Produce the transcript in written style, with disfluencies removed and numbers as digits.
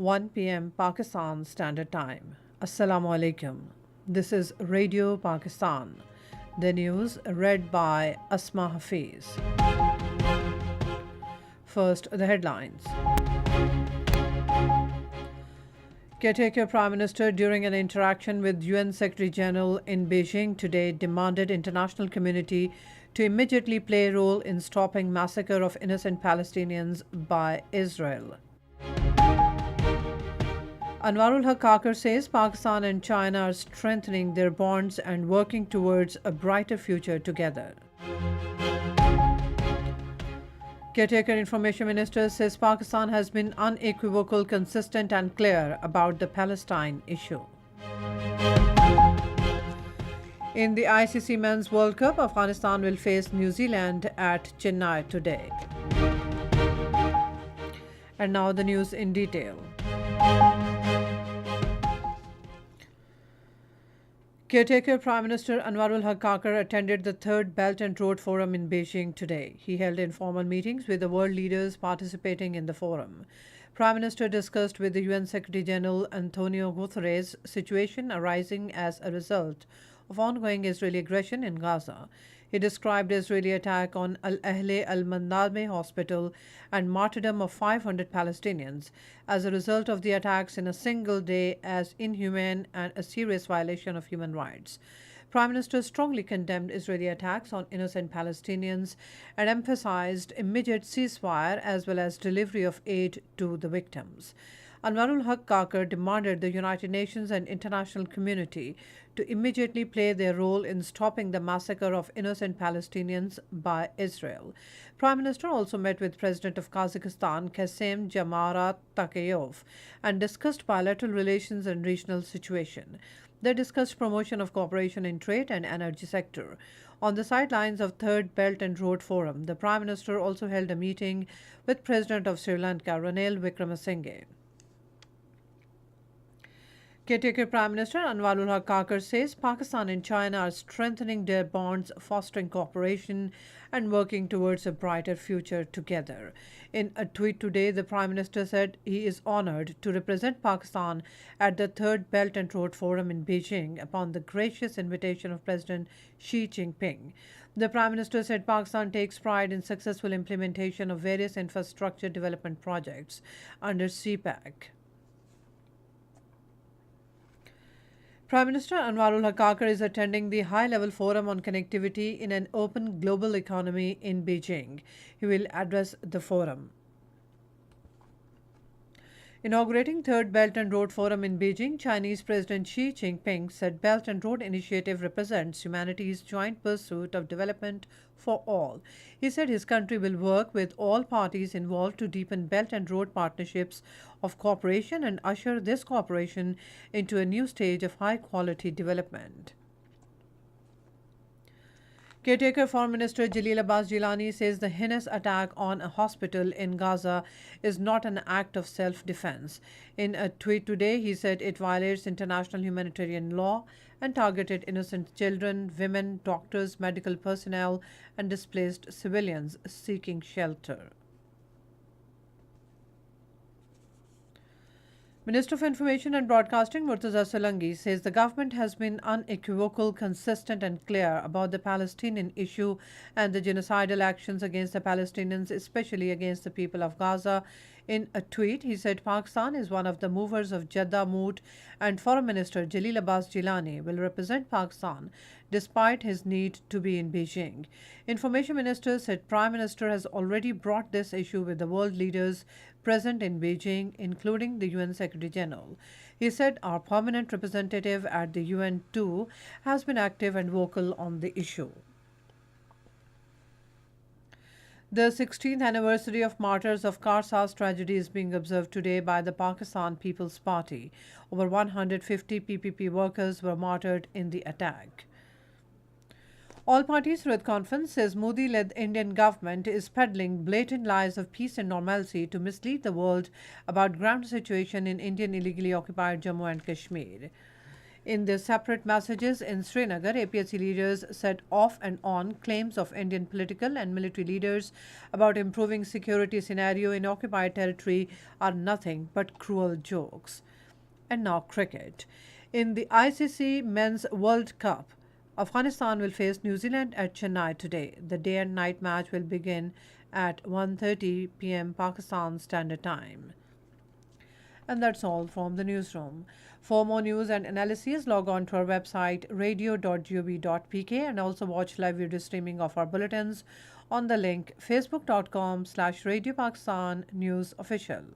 1 p.m. Pakistan Standard Time. Assalamu alaikum. This is Radio Pakistan. The news read by Asma Hafiz. First, the headlines. Caretaker Prime Minister, during an interaction with UN Secretary General in Beijing today, demanded international community to immediately play a role in stopping massacre of innocent Palestinians by Israel. Anwarul Haq Kakar says Pakistan and China are strengthening their bonds and working towards a brighter future together. Caretaker Information Minister says Pakistan has been unequivocal, consistent and clear about the Palestine issue. In the ICC Men's World Cup, Afghanistan will face New Zealand at Chennai today. And now the news in detail. Caretaker Prime Minister Anwarul Haq Kakar attended the Third Belt and Road Forum in Beijing today. He held informal meetings with the world leaders participating in the forum. Prime Minister discussed with the UN Secretary General Antonio Guterres situation arising as a result of ongoing Israeli aggression in Gaza. He described the Israeli attack on Al-Ahle al-Mandame hospital and martyrdom of 500 Palestinians as a result of the attacks in a single day as inhumane and a serious violation of human rights. Prime Minister strongly condemned Israeli attacks on innocent Palestinians and emphasized immediate ceasefire as well as delivery of aid to the victims. Anwarul Haq Kakar demanded the United Nations and international community to immediately play their role in stopping the massacre of innocent Palestinians by Israel. Prime Minister also met with President of Kazakhstan Kassym Jomart Tokayev and discussed bilateral relations and regional situation. They discussed promotion of cooperation in trade and energy sector. On the sidelines of Third Belt and Road Forum, the Prime Minister also held a meeting with President of Sri Lanka Ranil Wickremesinghe. Caretaker Prime Minister Anwarul Haq Kakar says Pakistan and China are strengthening their bonds, fostering cooperation and working towards a brighter future together. In a tweet today, the Prime Minister said he is honored to represent Pakistan at the Third Belt and Road Forum in Beijing upon the gracious invitation of President Xi Jinping. The Prime Minister said Pakistan takes pride in successful implementation of various infrastructure development projects under CPEC. Prime Minister Anwarul Haq Kakar is attending the high-level forum on connectivity in an open global economy in Beijing. He will address the forum. Inaugurating Third Belt and Road Forum in Beijing, Chinese President Xi Jinping said Belt and Road Initiative represents humanity's joint pursuit of development for all. He said his country will work with all parties involved to deepen Belt and Road partnerships of cooperation and usher this cooperation into a new stage of high-quality development. Caretaker Foreign Minister Jalil Abbas Gilani says the heinous attack on a hospital in Gaza is not an act of self-defense. In a tweet today, he said it violates international humanitarian law and targeted innocent children, women, doctors, medical personnel, and displaced civilians seeking shelter. Minister of Information and Broadcasting Murtaza Solanki says the government has been unequivocal, consistent and clear about the Palestinian issue and the genocidal actions against the Palestinians, especially against the people of Gaza. In a tweet, he said Pakistan is one of the movers of Jeddah Mood and Foreign Minister Jalil Abbas Gilani will represent Pakistan despite his need to be in Beijing. Information Minister said Prime Minister has already brought this issue with the world leaders present in Beijing, including the UN Secretary General. He said our permanent representative at the UN too has been active and vocal on the issue. The 16th anniversary of Martyrs of Karsas tragedy is being observed today by the Pakistan People's Party. Over 150 PPP workers were martyred in the attack. All parties through a conference says Modi-led Indian government is peddling blatant lies of peace and normalcy to mislead the world about ground situation in Indian illegally occupied Jammu and Kashmir. In their separate messages in Srinagar, APSC leaders said off and on claims of Indian political and military leaders about improving security scenario in occupied territory are nothing but cruel jokes. And now cricket. In the ICC Men's World Cup, Afghanistan will face New Zealand at Chennai today. The day and night match will begin at 1:30 p.m. Pakistan Standard Time. And that's all from the newsroom. For more news and analysis, log on to our website radio.gov.pk and also watch live video streaming of our bulletins on the link facebook.com/Radio Pakistan News Official.